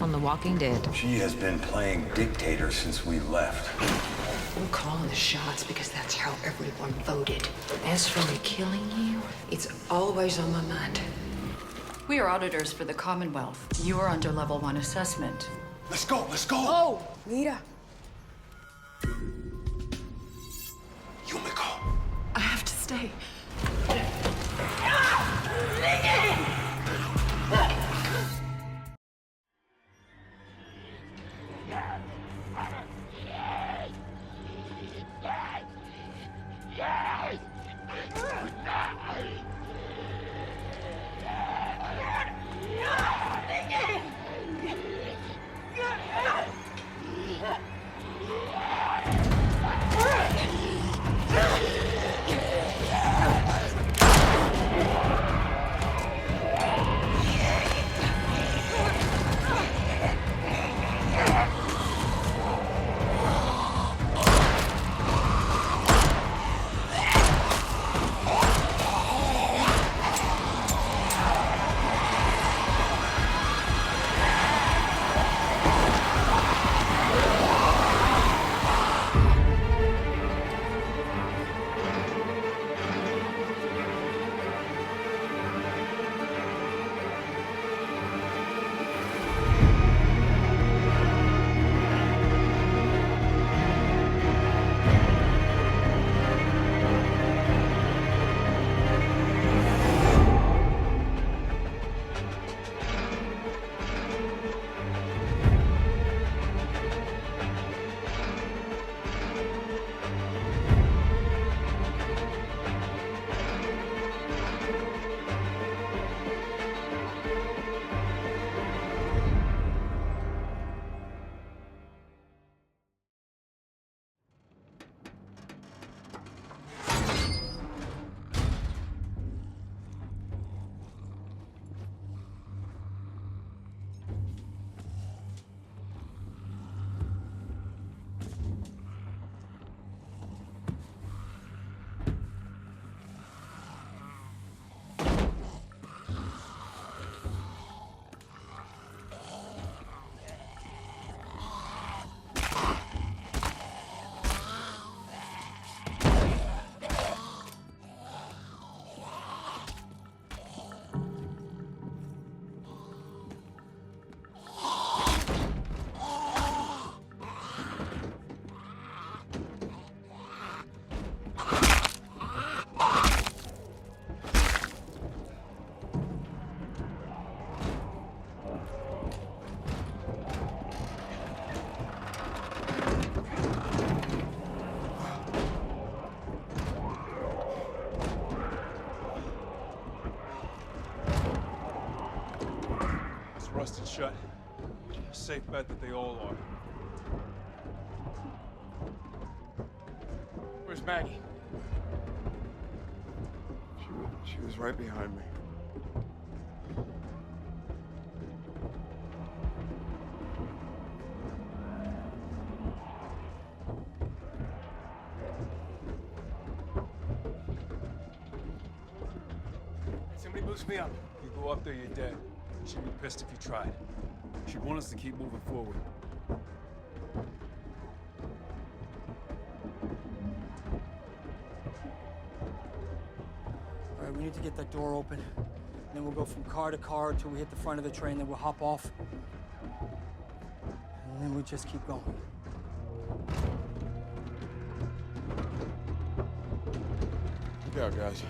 on The Walking Dead. She has been playing dictator since we left. I'm calling the shots because that's how everyone voted. As for me killing you, it's always on my mind. We are auditors for the Commonwealth. You are under level 1 assessment. Let's go, let's go! Oh, Lita. Yumiko. I have to stay. Rusted shut. Safe bet that they all are. Where's Maggie? She was right behind me. Somebody boost me up. You go up there, you're dead. She'd be pissed if you tried. She'd want us to keep moving forward. All right, we need to get that door open. Then we'll go from car to car until we hit the front of the train, then we'll hop off. And then we just keep going. Look out, guys.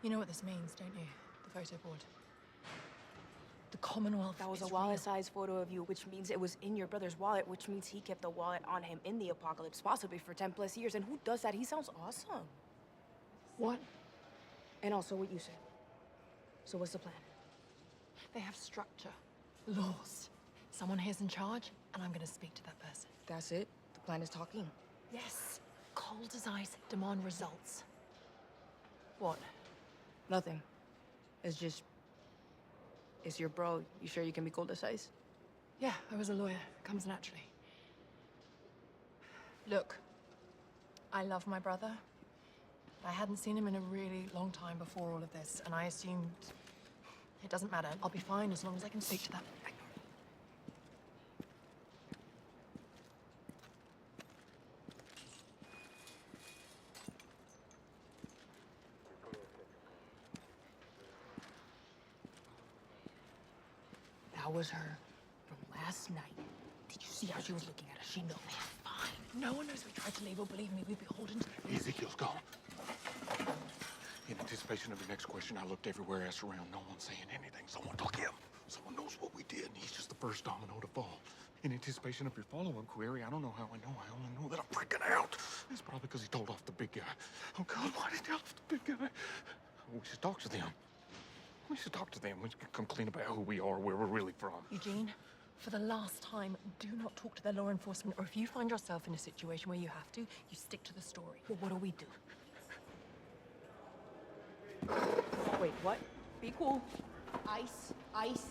You know what this means, don't you? The photo board. The Commonwealth That was is a wallet-sized photo of you, which means it was in your brother's wallet, which means he kept the wallet on him in the apocalypse, possibly for 10+ years. And who does that? He sounds awesome. What? And also what you said. So what's the plan? They have structure, laws. Someone here's in charge, and I'm gonna speak to that person. That's it? The plan is talking? Yes. Cold as ice, demand results. What? Nothing. It's just... It's your bro. You sure you can be cold as ice? Yeah, I was a lawyer. It comes naturally. Look, I love my brother. I hadn't seen him in a really long time before all of this, and I assumed it doesn't matter. I'll be fine as long as I can speak to that. That was her from last night. Did you see how she was looking at us? She knows. Fine. No one knows we tried to leave, or believe me, we'd be beholden to the... Ezekiel's gone. In anticipation of your next question, I looked everywhere, asked around. No one's saying anything. Someone took him. Someone knows what we did, and he's just the first domino to fall. In anticipation of your follow-up query, I don't know how I know. I only know that I'm freaking out. It's probably because he told off the big guy. Oh, God, why did he tell off the big guy? We should talk to them. We should talk to them. We should come clean about who we are, where we're really from. Eugene, for the last time, do not talk to their law enforcement, or if you find yourself in a situation where you have to, you stick to the story. Well, what do we do? Wait, what? Be cool. Ice, ice.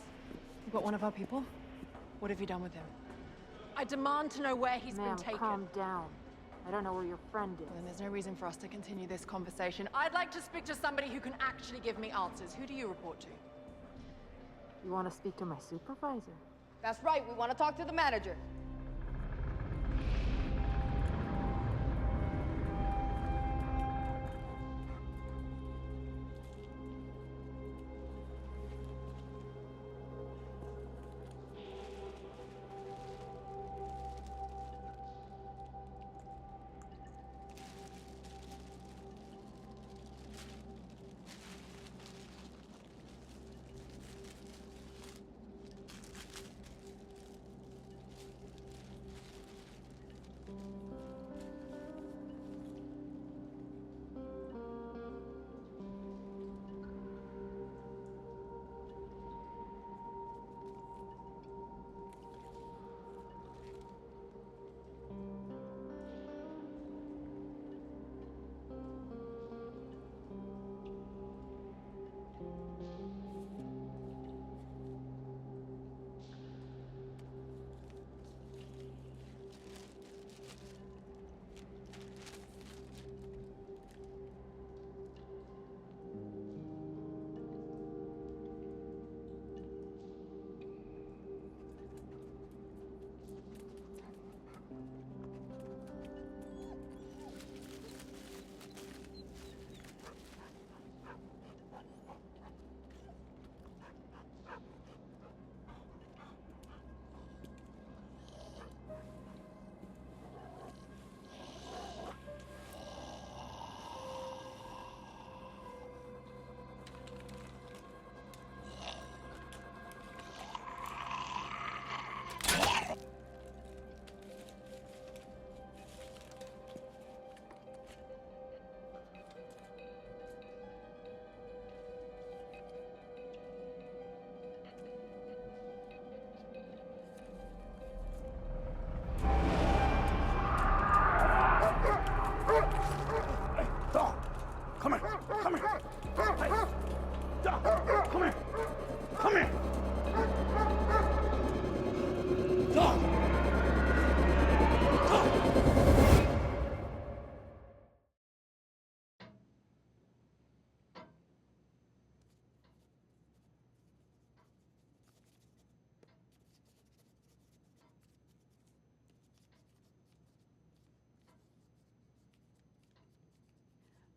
You got one of our people? What have you done with him? I demand to know where he's been taken. Calm down. I don't know where your friend is. Well, then there's no reason for us to continue this conversation. I'd like to speak to somebody who can actually give me answers. Who do you report to? You want to speak to my supervisor? That's right, we want to talk to the manager.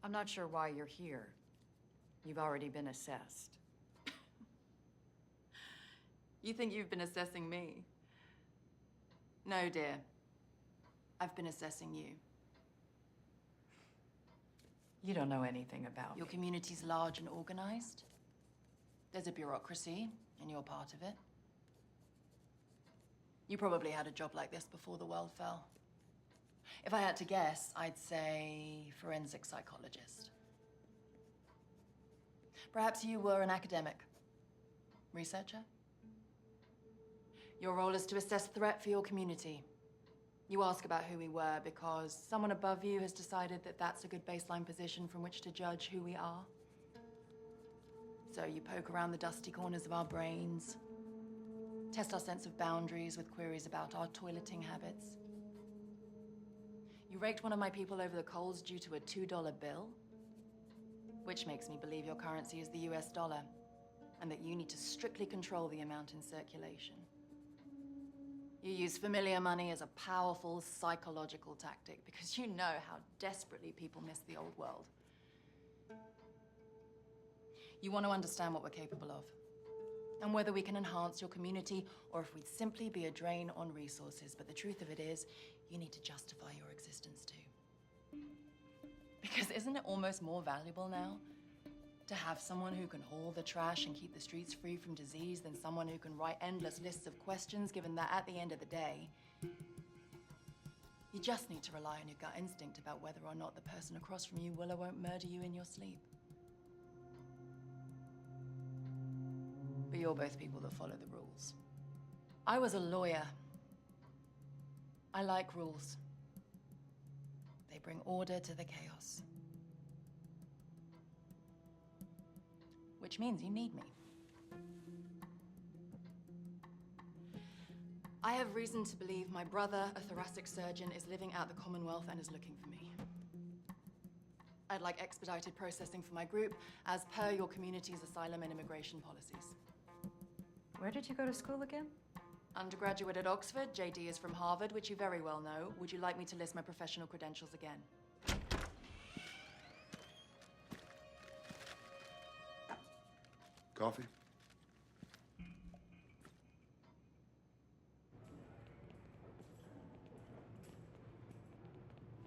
I'm not sure why you're here. You've already been assessed. You think you've been assessing me? No, dear. I've been assessing you. You don't know anything about Your me. community's large and organized. There's a bureaucracy, and you're part of it. You probably had a job like this before the world fell. If I had to guess, I'd say forensic psychologist. Perhaps you were an academic. Researcher? Your role is to assess threat for your community. You ask about who we were because someone above you has decided that that's a good baseline position from which to judge who we are. So you poke around the dusty corners of our brains, test our sense of boundaries with queries about our toileting habits. You raked one of my people over the coals due to a $2 bill, which makes me believe your currency is the US dollar, and that you need to strictly control the amount in circulation. You use familiar money as a powerful psychological tactic because you know how desperately people miss the old world. You want to understand what we're capable of, and whether we can enhance your community or if we'd simply be a drain on resources. But the truth of it is, you need to justify your existence too. Because isn't it almost more valuable now to have someone who can haul the trash and keep the streets free from disease than someone who can write endless lists of questions, given that at the end of the day, you just need to rely on your gut instinct about whether or not the person across from you will or won't murder you in your sleep. But you're both people that follow the rules. I was a lawyer. I like rules. They bring order to the chaos. Which means you need me. I have reason to believe my brother, a thoracic surgeon, is living out the Commonwealth and is looking for me. I'd like expedited processing for my group, as per your community's asylum and immigration policies. Where did you go to school again? Undergraduate at Oxford, JD is from Harvard, which you very well know. Would you like me to list my professional credentials again? Coffee?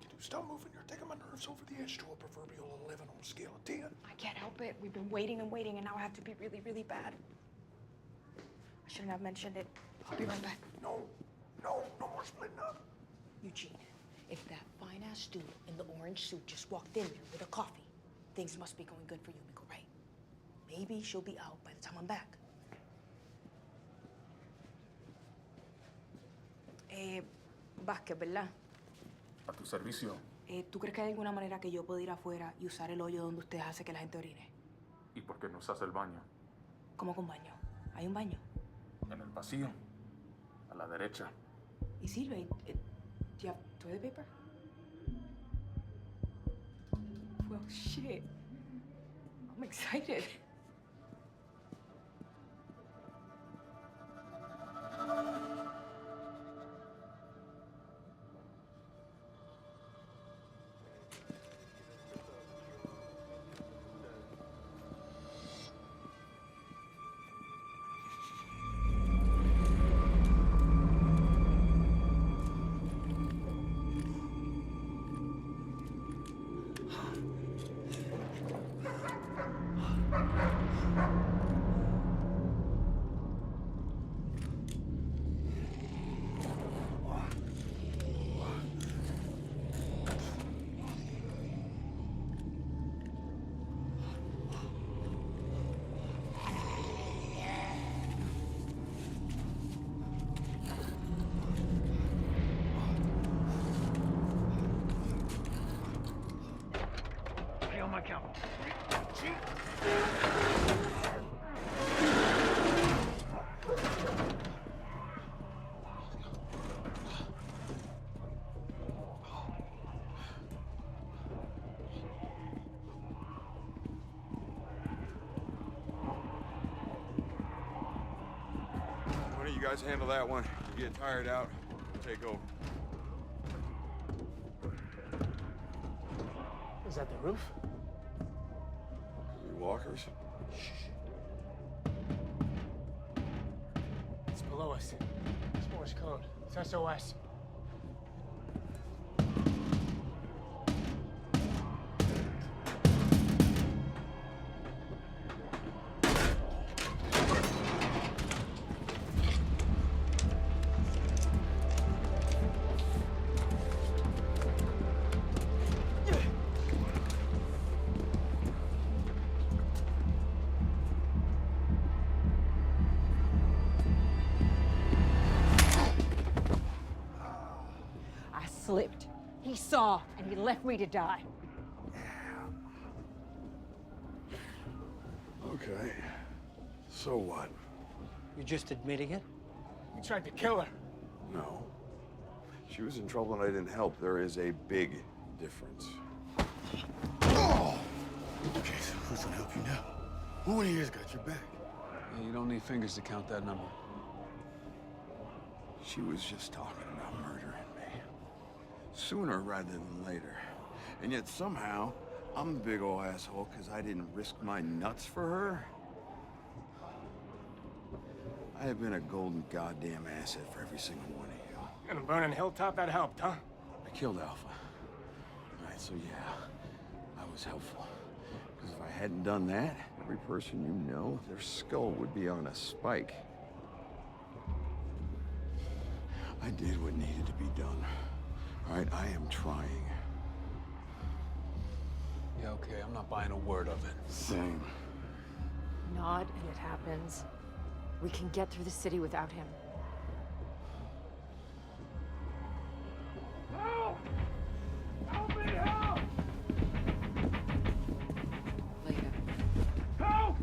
Can you stop moving? You're taking my nerves over the edge to a proverbial 11 on a scale of 10. I can't help it. We've been waiting and waiting, and now I have to be really, really bad. I shouldn't have mentioned it. I'll be right back. No more splitting up. Eugene, if that fine-ass dude in the orange suit just walked in here with a coffee, things must be going good for Yumiko, right? Maybe she'll be out by the time I'm back. Vázquez, ¿verdad? A tu servicio. ¿Tú crees que hay alguna manera que yo pueda ir afuera y usar el hoyo donde ustedes hacen que la gente orine? ¿Y por qué no usas el baño? ¿Cómo con baño? ¿Hay un baño? En el pasillo. A la derecha. ¿Y sirve? Do you have toilet paper? Well, shit. I'm excited. Why don't you guys handle that one? You get tired out, take over. Is that the roof? You walkers? It's below us. It's Morse code. It's SOS. I slipped. He saw, and he left me to die. Okay. So what? You're just admitting it? You tried to kill her. No. She was in trouble and I didn't help. There is a big difference. Okay, so who's gonna help you now? Who in here's got your back? Yeah, you don't need fingers to count that number. She was just talking about murdering me. Sooner rather than later. And yet somehow, I'm the big old asshole because I didn't risk my nuts for her. I have been a golden goddamn asset for every single one of you. And a burning hilltop, that helped, huh? I killed Alpha. All right, so yeah, I was helpful. Because if I hadn't done that, every person you know, their skull would be on a spike. I did what needed to be done. All right, I am trying. Yeah, okay, I'm not buying a word of it. Same. Nod, and it happens. We can get through the city without him. Help! Help me, help! Later. Help!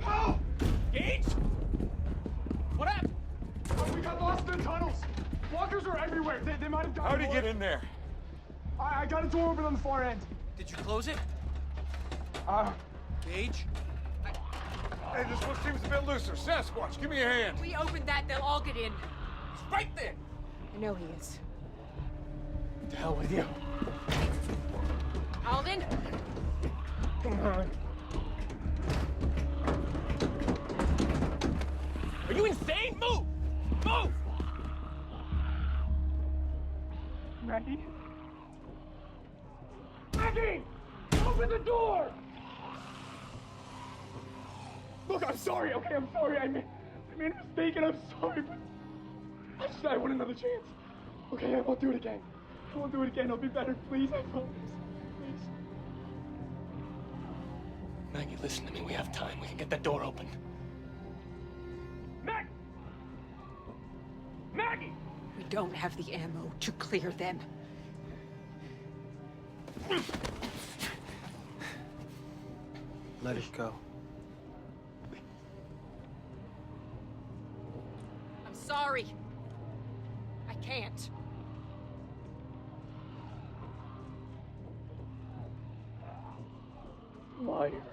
Help! Gage? What happened? We got lost in the tunnels. Walkers are everywhere. They might have gotten How'd he get in there? I got a door open on the far end. Did you close it? Gage? Hey, this one seems a bit looser. Sasquatch, give me a hand. We opened that, they'll all get in. He's right there. I know he is. To hell with you. Alden? Come on. Are you insane? Move! Move! Maggie? Maggie! Open the door! Look, I'm sorry, okay? I'm sorry. I made a mistake and I'm sorry, but I want another chance. Okay, I won't do it again. I won't do it again. I'll be better, please. I promise. Please. Maggie, listen to me. We have time. We can get that door open. Maggie! We don't have the ammo to clear them. Let it go. I'm sorry. I can't. Liar.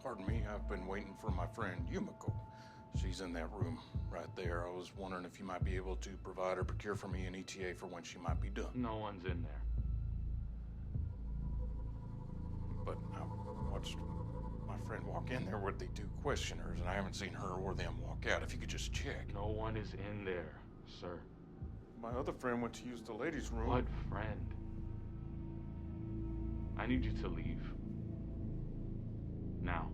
Pardon me, I've been waiting for my friend Yumiko. She's in that room right there. I was wondering if you might be able to provide or procure for me an ETA for when she might be done. No one's in there. But I watched my friend walk in there with the two questioners, and I haven't seen her or them walk out. If you could just check. No one is in there, sir. My other friend went to use the ladies' room. What friend? I need you to leave. Now.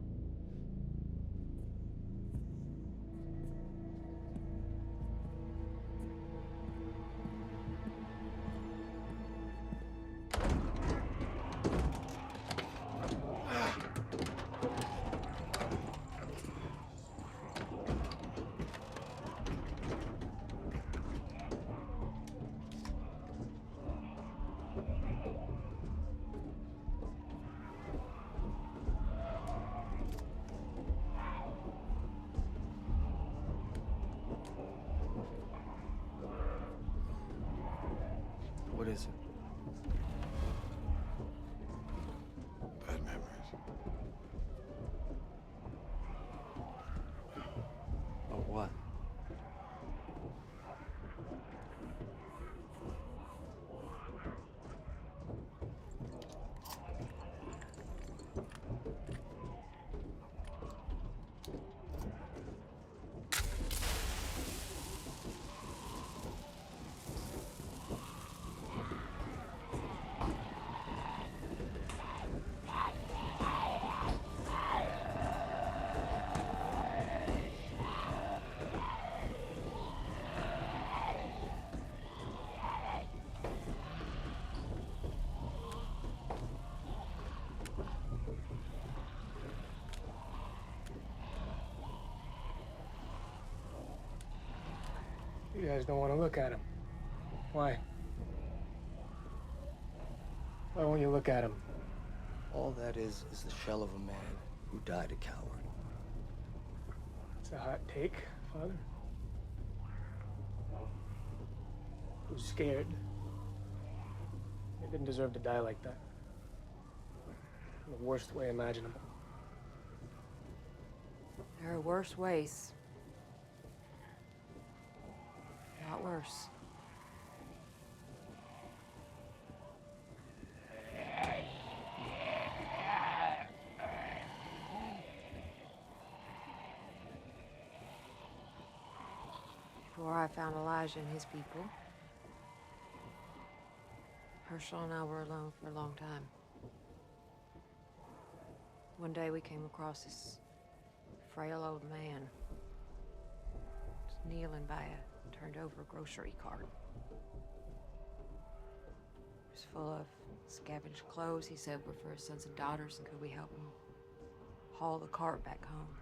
is it? Bad memories. Of what? You guys don't want to look at him. Why? Why won't you look at him? All that is the shell of a man who died a coward. It's a hot take, Father. Who's scared? They didn't deserve to die like that. In the worst way imaginable. There are worse ways. A lot worse. Before I found Elijah and his people, Herschel and I were alone for a long time. One day we came across this frail old man just kneeling by a turned-over grocery cart. It was full of scavenged clothes he said were for his sons and daughters, and could we help him haul the cart back home?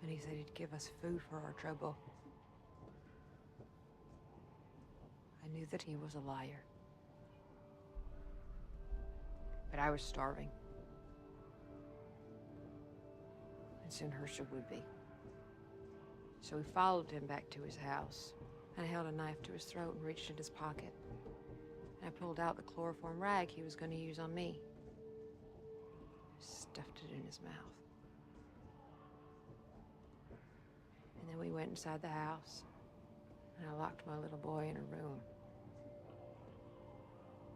And he said he'd give us food for our trouble. I knew that he was a liar. But I was starving. And soon Herschel would be. So we followed him back to his house. And I held a knife to his throat and reached in his pocket. And I pulled out the chloroform rag he was going to use on me. Stuffed it in his mouth. And then we went inside the house. And I locked my little boy in a room.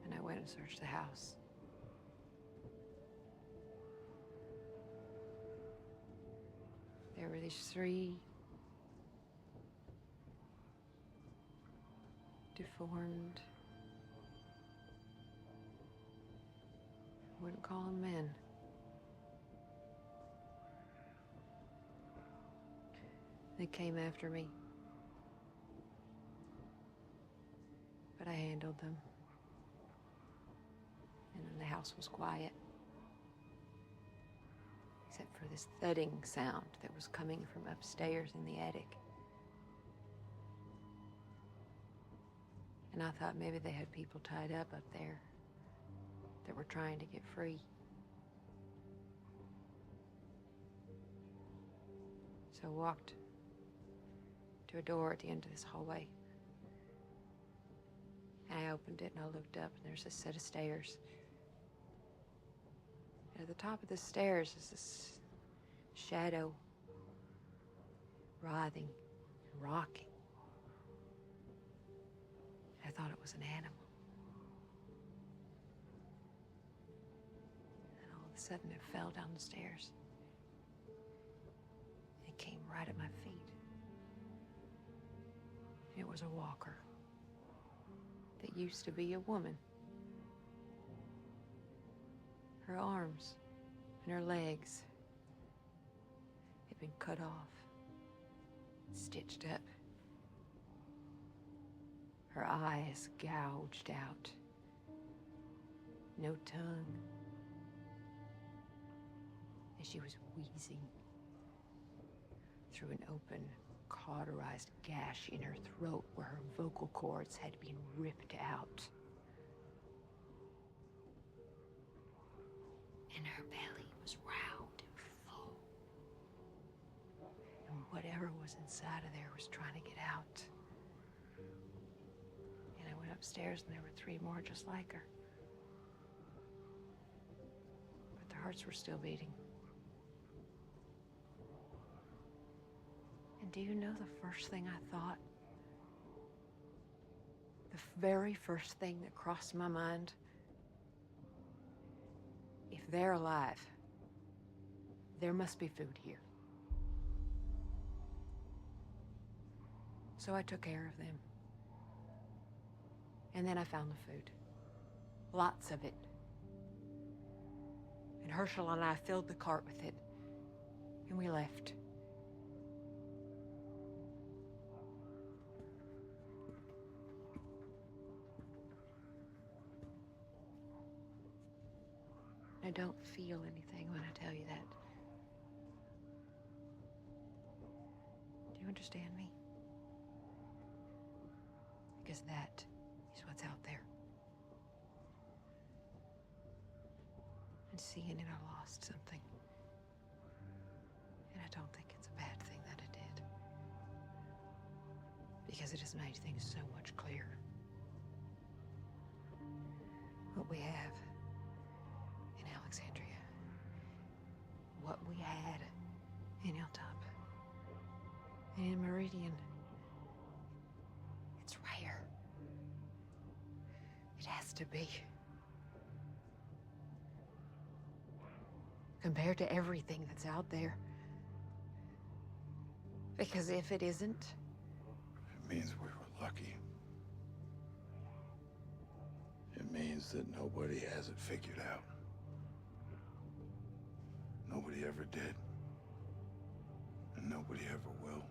And I went and searched the house. There were these 3 deformed, I wouldn't call them men. They came after me, but I handled them. And then the house was quiet, except for this thudding sound that was coming from upstairs in the attic. And I thought maybe they had people tied up there that were trying to get free. So I walked to a door at the end of this hallway. And I opened it and I looked up, and there's a set of stairs. And at the top of the stairs is this shadow, writhing and rocking. I thought it was an animal. And all of a sudden it fell down the stairs. It came right at my feet. It was a walker that used to be a woman. Her arms and her legs had been cut off, stitched up. Her eyes gouged out. No tongue. And she was wheezing through an open, cauterized gash in her throat where her vocal cords had been ripped out. And her belly was round and full. And whatever was inside of there was trying to get out. upstairs and there were 3 more just like her. But their hearts were still beating. And do you know the first thing I thought? The very first thing that crossed my mind? If they're alive, there must be food here. So I took care of them. And then I found the food. Lots of it. And Herschel and I filled the cart with it. And we left. I don't feel anything when I tell you that. Do you understand me? Because that is what's out there. And seeing it, I lost something. And I don't think it's a bad thing that I did. Because it has made things so much clearer. What we have in Alexandria. What we had in Hilltop. And in Meridian. It's rare. It has to be. Compared to everything that's out there. Because if it isn't... It means we were lucky. It means that nobody has it figured out. Nobody ever did. And nobody ever will.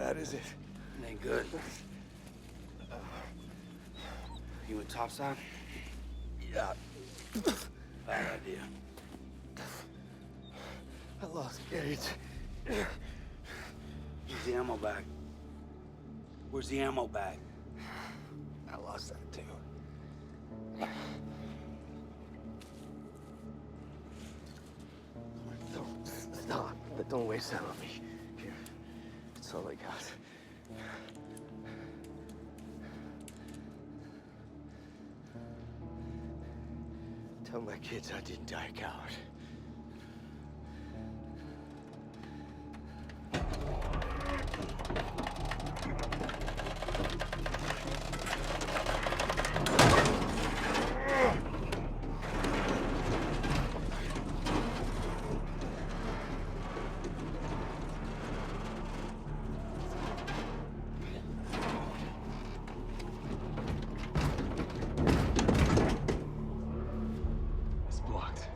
bad is it? It ain't good. You with topside? Yeah. Bad idea. I lost gauge. Where's the ammo bag? Where's the ammo bag? I lost that too. Don't stop. Don't waste that on me. Here. It's all I got. Tell my kids I didn't die a coward. It's blocked.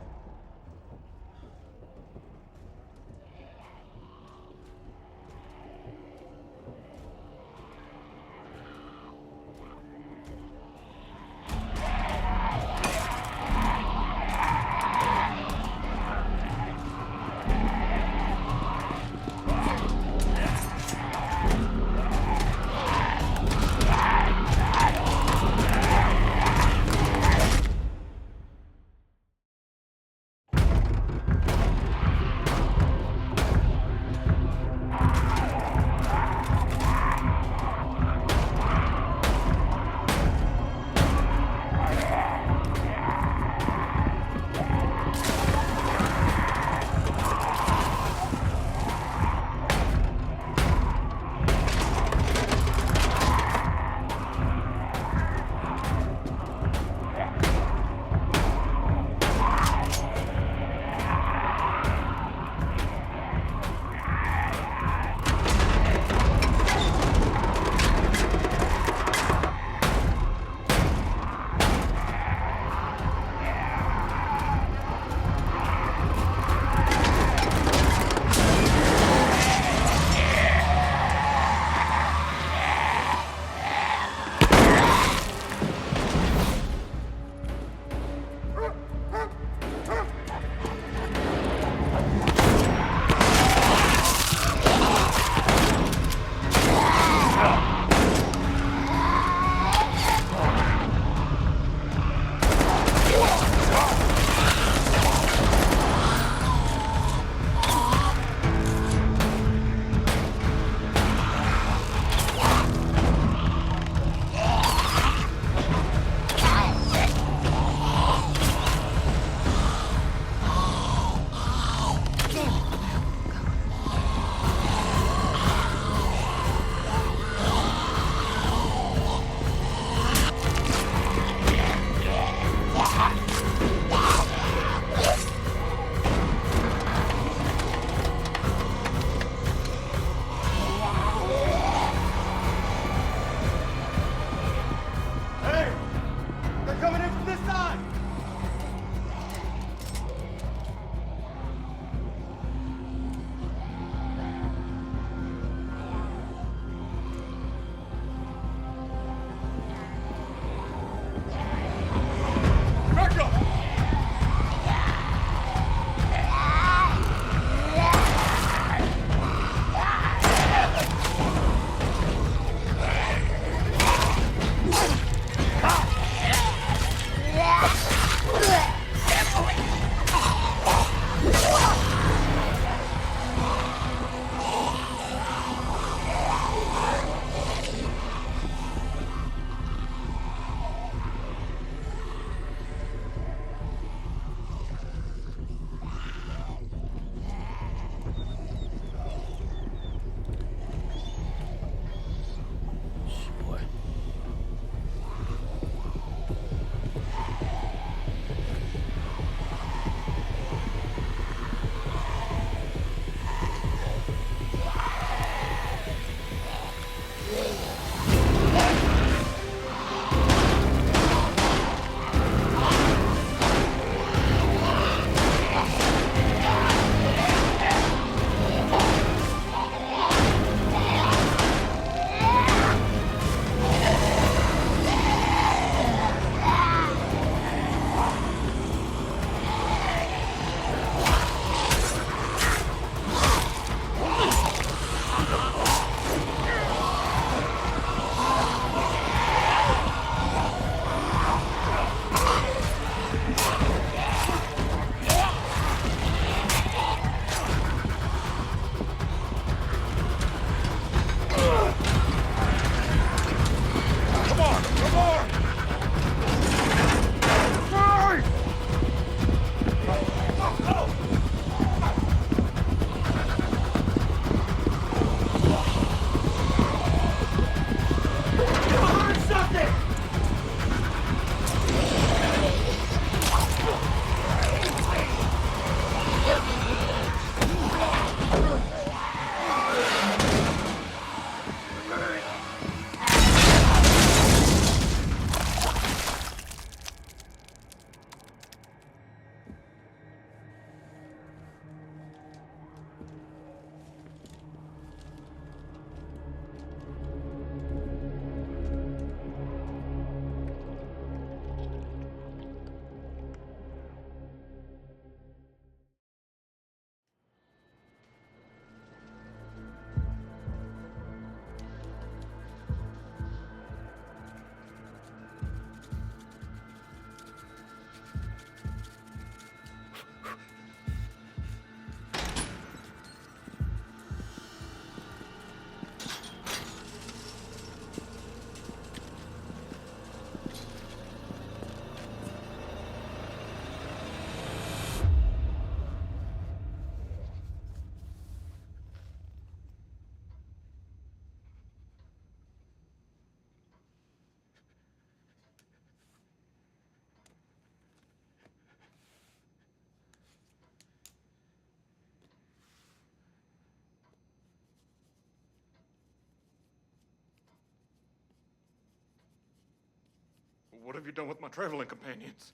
What have you done with my traveling companions?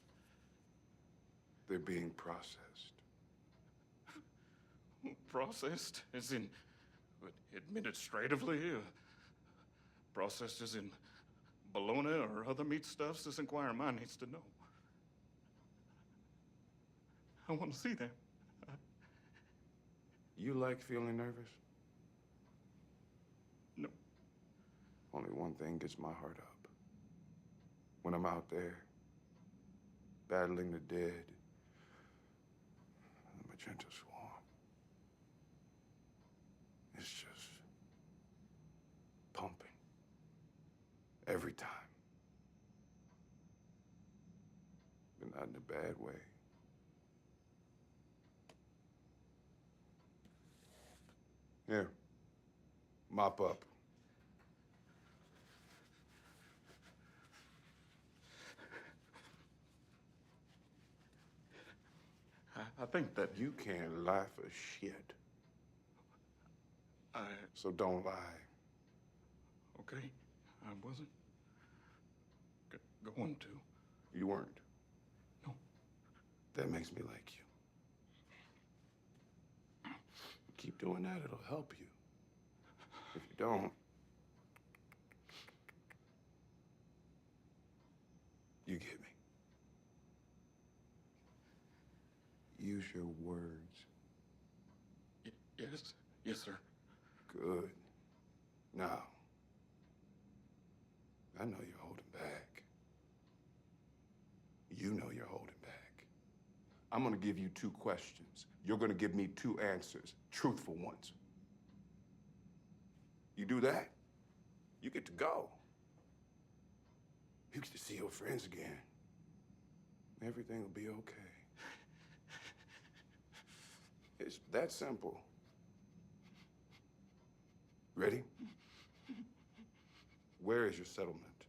They're being processed. Processed? As in, administratively? Processed as in bologna or other meat stuffs? This inquiring mind needs to know. I want to see them. You like feeling nervous? No. Only one thing gets my heart up. When I'm out there, battling the dead, the magenta swarm. It's just pumping. Every time. But not in a bad way. Here, mop up. I think that... You can't lie for shit. So don't lie. Okay, I wasn't going to. You weren't? No. That makes me like you. Keep doing that, it'll help you. If you don't, you get me. Use your words. Yes. Yes, sir. Good. Now, I know you're holding back. You know you're holding back. I'm gonna give you 2 questions. You're gonna give me 2 answers, truthful ones. You do that, you get to go. You get to see your friends again. Everything will be okay. It's that simple. Ready? Where is your settlement?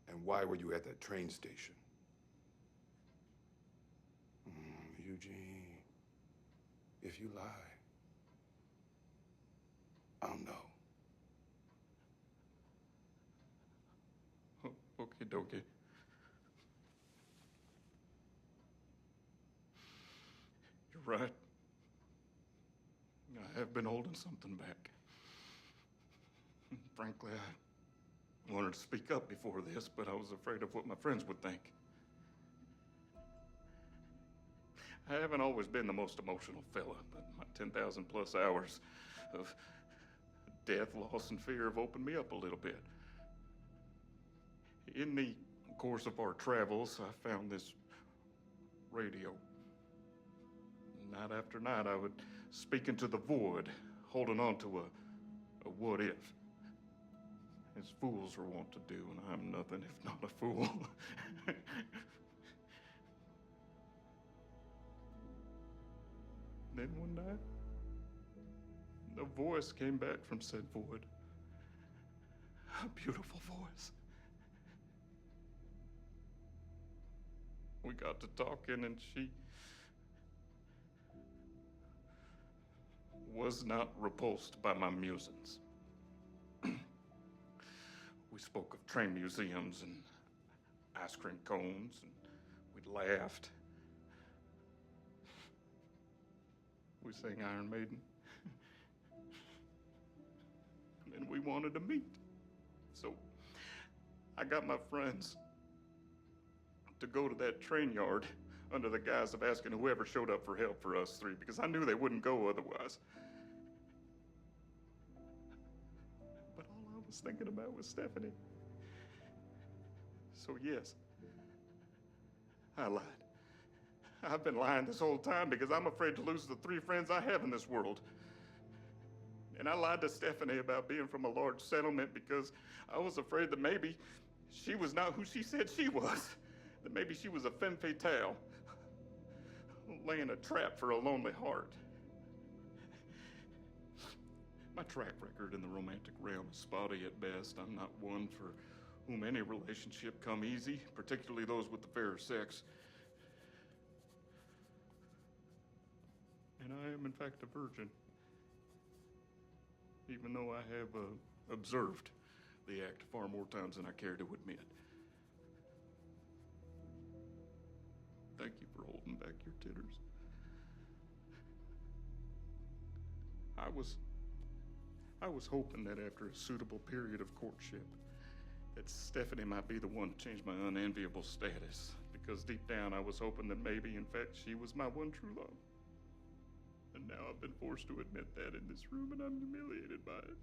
And why were you at that train station? Eugene, if you lie, I'll know. Okie dokie. You're right. I have been holding something back. Frankly, I wanted to speak up before this, but I was afraid of what my friends would think. I haven't always been the most emotional fella, but my 10,000 plus hours of death, loss, and fear have opened me up a little bit. In the course of our travels, I found this radio. Night after night, I would speak into the void, holding on to a what if. As fools are wont to do, and I'm nothing if not a fool. Then one night, a voice came back from said void. A beautiful voice. We got to talking, and she was not repulsed by my musings. We spoke of train museums and ice cream cones, and we laughed. We sang Iron Maiden. And we wanted to meet. So I got my friends to go to that train yard under the guise of asking whoever showed up for help for us 3, because I knew they wouldn't go otherwise. But all I was thinking about was Stephanie. So yes, I lied. I've been lying this whole time because I'm afraid to lose the 3 friends I have in this world. And I lied to Stephanie about being from a large settlement because I was afraid that maybe she was not who she said she was. That maybe she was a femme fatale, laying a trap for a lonely heart. My track record in the romantic realm is spotty at best. I'm not one for whom any relationship come easy, particularly those with the fairer sex. And I am, in fact, a virgin, even though I have observed the act far more times than I care to admit. titters. I was hoping that after a suitable period of courtship, that Stephanie might be the one to change my unenviable status. Because deep down, I was hoping that maybe, in fact, she was my one true love. And now I've been forced to admit that in this room, and I'm humiliated by it.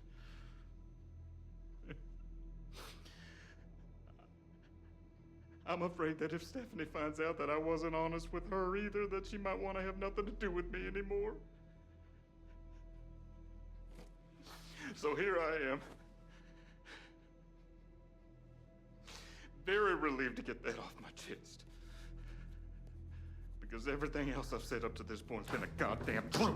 I'm afraid that if Stephanie finds out that I wasn't honest with her either, that she might want to have nothing to do with me anymore. So here I am, very relieved to get that off my chest. Because everything else I've said up to this point has been a goddamn truth.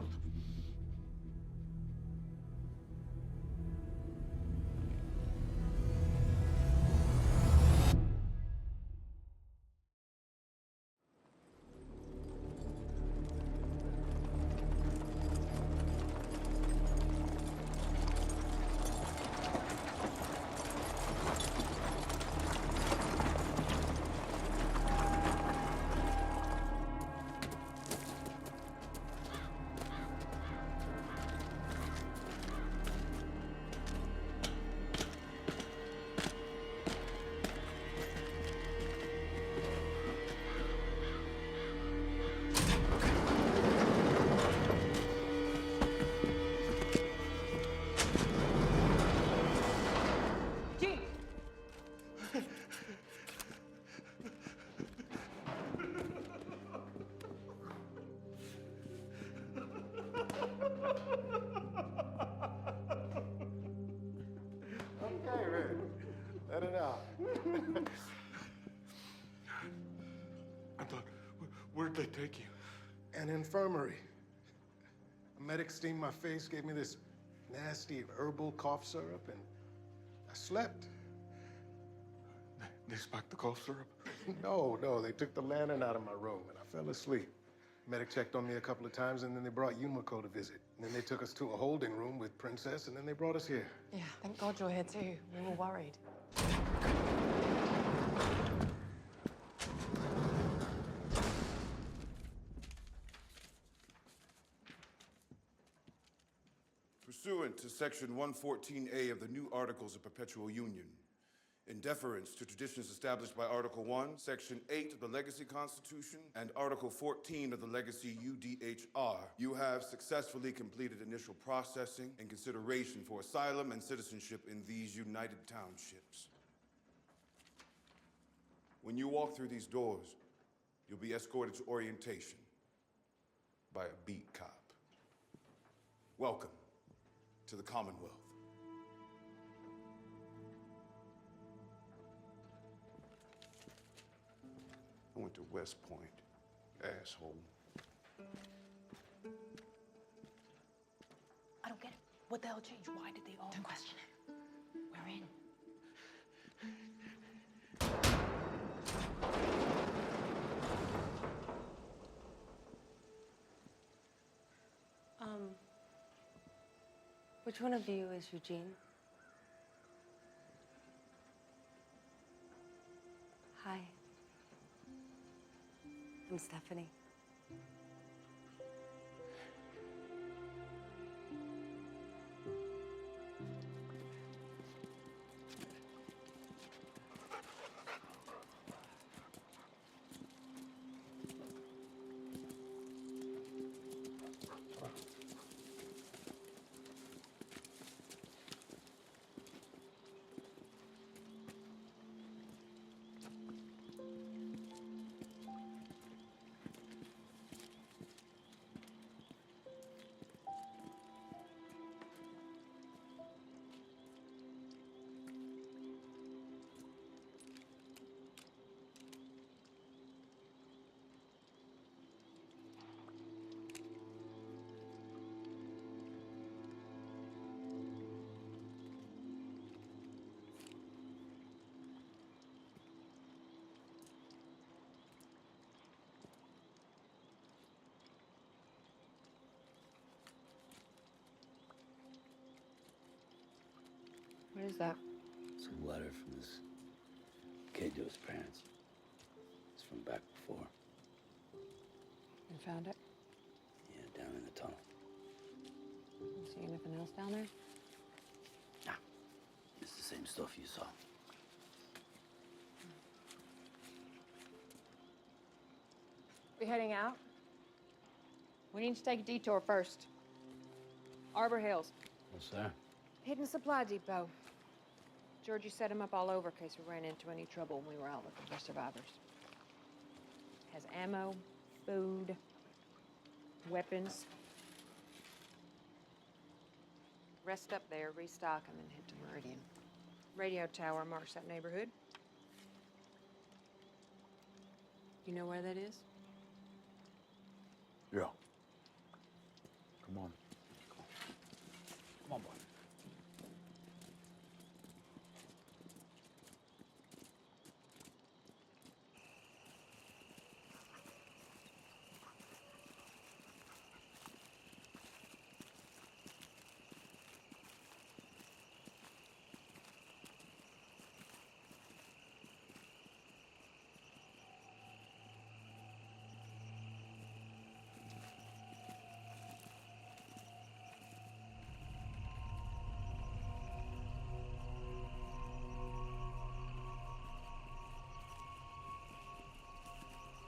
Okay, Red. Let it out. I thought, where'd they take you? An infirmary. A medic steamed my face, gave me this nasty herbal cough syrup, and I slept. They spiked the cough syrup? No, they took the lantern out of my room, and I fell asleep. Medic checked on me a couple of times, and then they brought Yumiko to visit. And then they took us to a holding room with Princess, and then they brought us here. Yeah, thank God you're here too. We were worried. Pursuant to Section 114A of the new Articles of Perpetual Union, in deference to traditions established by Article 1, Section 8 of the Legacy Constitution, and Article 14 of the Legacy UDHR, you have successfully completed initial processing and consideration for asylum and citizenship in these United Townships. When you walk through these doors, you'll be escorted to orientation by a beat cop. Welcome to the Commonwealth. I went to West Point, asshole. I don't get it. What the hell changed? Why did they all... Don't question it. We're in. Which one of you is Eugene? Hi. I'm Stephanie. What is that? It's a letter from this kid to his parents. It's from back before. And Found it? Yeah, down in the tunnel. You see anything else down there? Nah, it's the same stuff you saw. We heading out? We need to take a detour first. Arbor Hills. What's there? Hidden supply depot. Georgie set him up all over in case we ran into any trouble when we were out looking for survivors. Has ammo, food, weapons. Rest up there, restock, and then head to Meridian. Radio tower marks that neighborhood. You know where that is? Yeah. Come on. Come on, boy.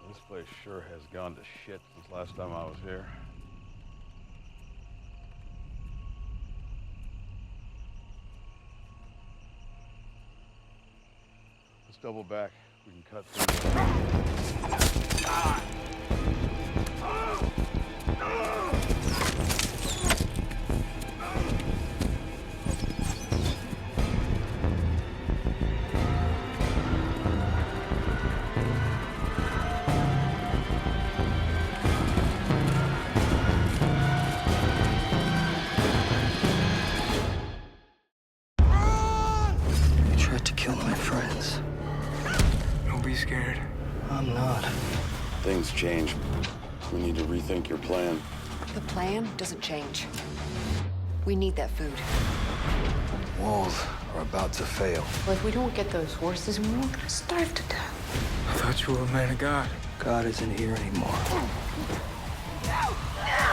This place sure has gone to shit since last time I was here. Let's double back. We can cut through. You tried to kill my friends. Don't be scared. I'm not. Things change. We need to rethink your plan. The plan doesn't change. We need that food. Walls are about to fail. Well, if we don't get those horses, we're all gonna starve to death. I thought you were a man of God. God isn't here anymore. No!